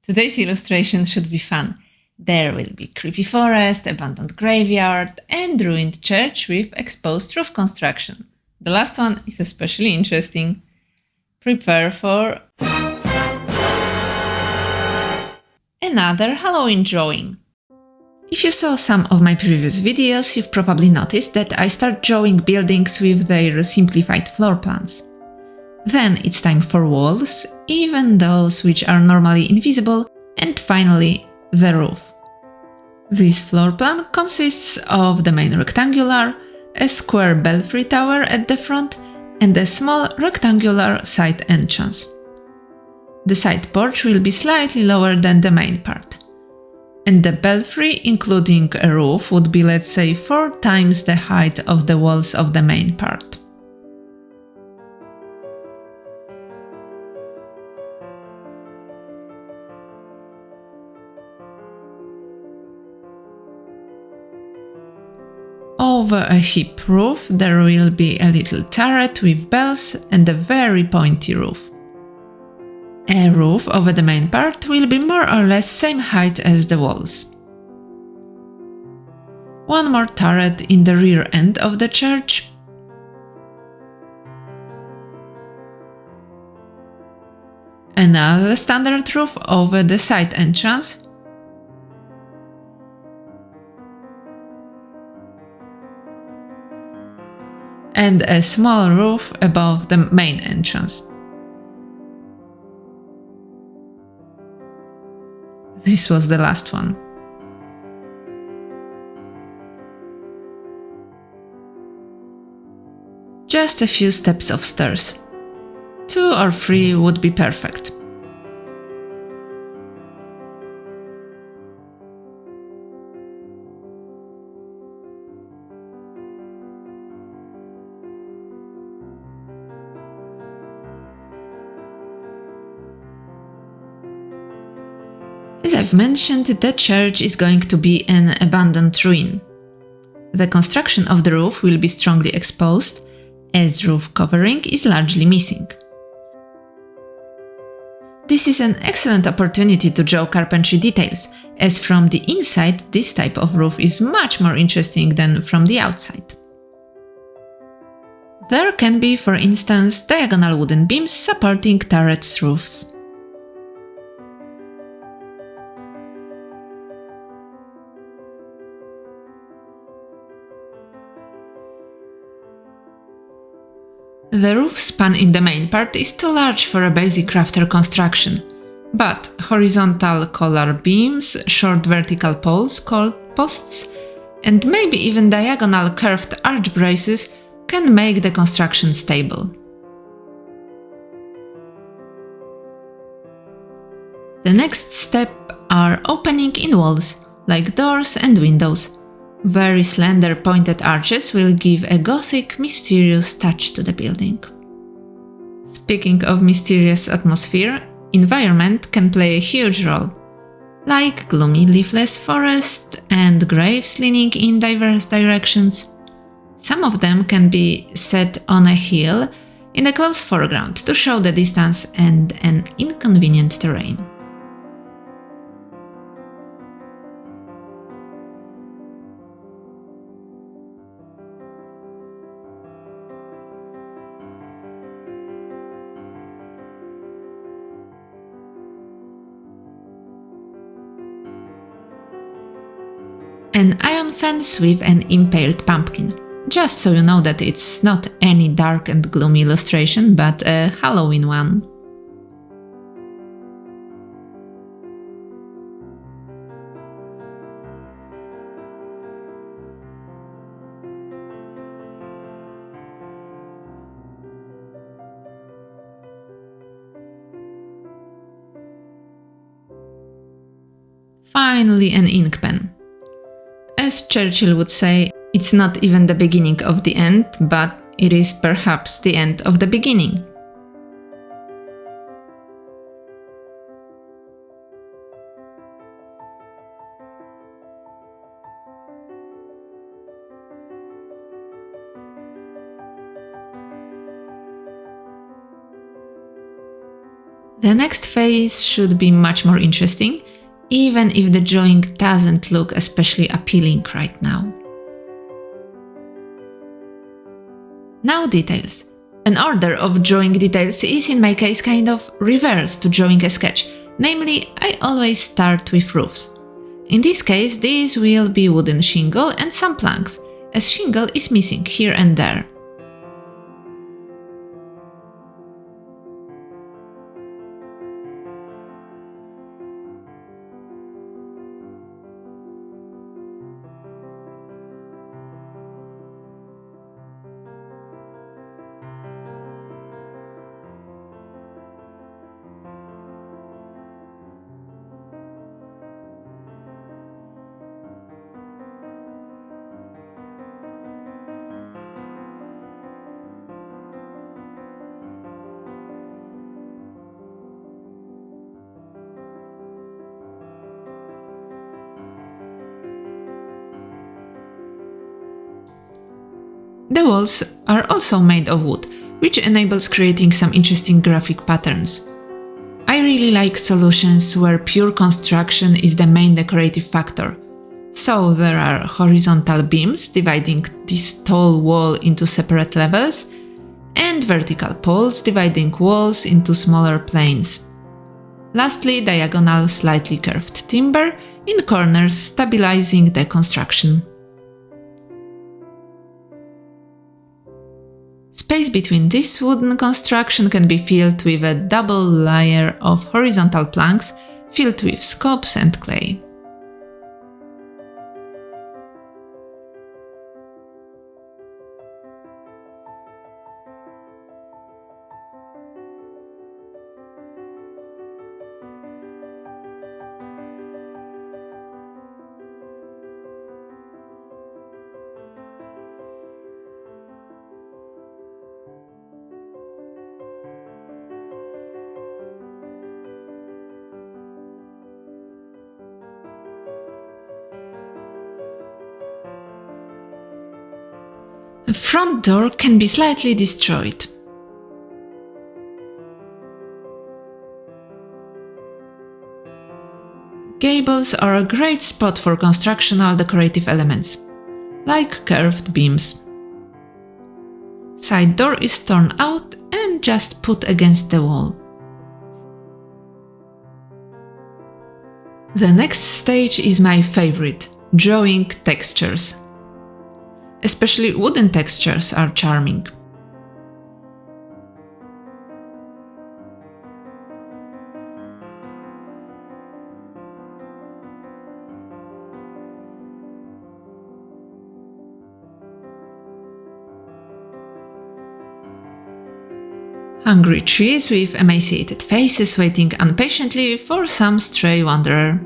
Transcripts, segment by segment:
Today's illustration should be fun. There will be creepy forest, abandoned graveyard, and ruined church with exposed roof construction. The last one is especially interesting. Prepare for another Halloween drawing. If you saw some of my previous videos, you've probably noticed that I start drawing buildings with their simplified floor plans. Then it's time for walls, even those which are normally invisible, and finally, the roof. This floor plan consists of the main rectangular, a square belfry tower at the front, and a small rectangular side entrance. The side porch will be slightly lower than the main part. And the belfry, including a roof, would be, let's say, 4 times the height of the walls of the main part. Over a hip roof there will be a little turret with bells and a very pointy roof. A roof over the main part will be more or less same height as the walls. One more turret in the rear end of the church. Another standard roof over the side entrance. And a small roof above the main entrance. This was the last one. Just a few steps of stairs. 2 or 3 would be perfect. As I've mentioned, the church is going to be an abandoned ruin. The construction of the roof will be strongly exposed, as roof covering is largely missing. This is an excellent opportunity to draw carpentry details, as from the inside this type of roof is much more interesting than from the outside. There can be, for instance, diagonal wooden beams supporting turrets' roofs. The roof span in the main part is too large for a basic rafter construction, but horizontal collar beams, short vertical poles called posts, and maybe even diagonal curved arch braces can make the construction stable. The next step are opening in walls, like doors and windows. Very slender pointed arches will give a gothic, mysterious touch to the building. Speaking of mysterious atmosphere, environment can play a huge role, like gloomy leafless forest and graves leaning in diverse directions. Some of them can be set on a hill in a close foreground to show the distance and an inconvenient terrain. An iron fence with an impaled pumpkin. Just so you know that it's not any dark and gloomy illustration, but a Halloween one. Finally, an ink pen. As Churchill would say, it's not even the beginning of the end, but it is perhaps the end of the beginning. The next phase should be much more interesting, even if the drawing doesn't look especially appealing right now. Now details. An order of drawing details is in my case kind of reverse to drawing a sketch, namely I always start with roofs. In this case these will be wooden shingle and some planks, as shingle is missing here and there. The walls are also made of wood, which enables creating some interesting graphic patterns. I really like solutions where pure construction is the main decorative factor. So there are horizontal beams dividing this tall wall into separate levels, and vertical poles dividing walls into smaller planes. Lastly, diagonal slightly curved timber in corners stabilizing the construction. Space between this wooden construction can be filled with a double layer of horizontal planks filled with scopes and clay. A front door can be slightly destroyed. Gables are a great spot for constructional decorative elements, like curved beams. Side door is torn out and just put against the wall. The next stage is my favorite, drawing textures. Especially wooden textures are charming. Hungry trees with emaciated faces waiting impatiently for some stray wanderer.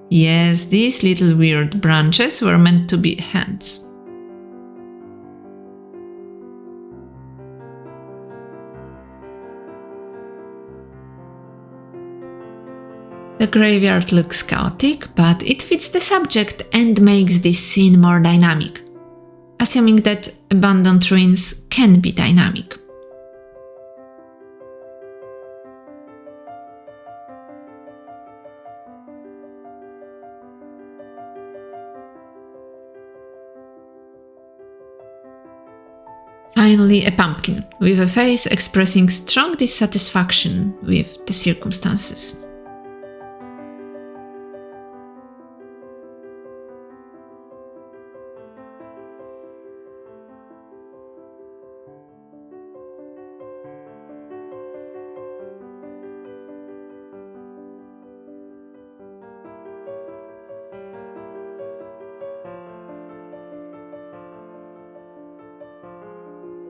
Yes, these little weird branches were meant to be hands. The graveyard looks chaotic, but it fits the subject and makes this scene more dynamic, assuming that abandoned ruins can be dynamic. Finally, a pumpkin, with a face expressing strong dissatisfaction with the circumstances.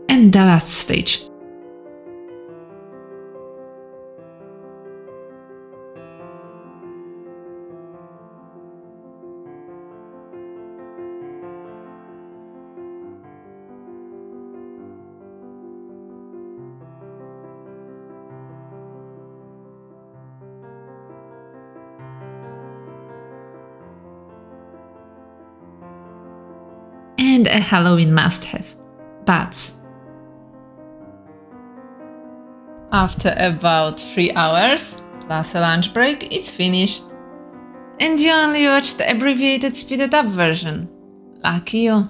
And the last stage. And a Halloween must-have: bats. After about 3 hours, plus a lunch break, it's finished. And you only watched the abbreviated speeded up version. Lucky you.